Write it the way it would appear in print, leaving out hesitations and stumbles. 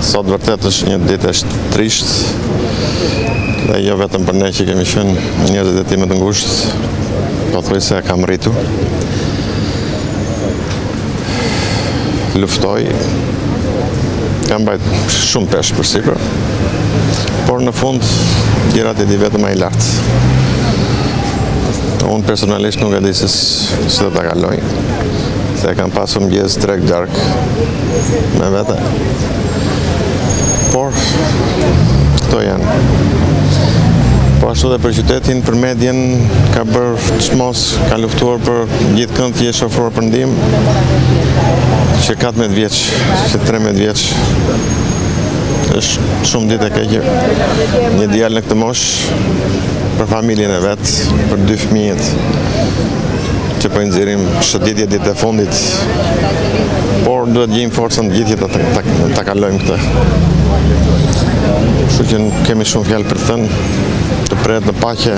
Sot vërtet është një ditë e trisht dhe jo vetëm për ne që kemi qenë njerëzit e time të ngushtë, pothuajse e kam rritur. Luftoj, kam bajt shumë peshë për sipër, por në fund gjërat i di vetëm ai lart. Unë personalisht nuk e di se si do ta kaloj, se kam pasur mëngjes drek dark me vete. Por këto janë. Po ashtu dhe për qytetin, për medjen, ka bërë çmos, ka luftuar për gjithë kënd që është ofruar për ndihmë, që 14 vjeç, që 13 vjeç. Është shumë ditë e keqe. Një djalë në këtë moshë për familjen e vet, për 2 fëmijët që po i nxjerrim shëtitje ditë e fundit. Por duhet gjejmë forcën gjithë që ta kalojmë këtë. Kështu që kemi shumë fjalë për të thënë, të pret në paqe,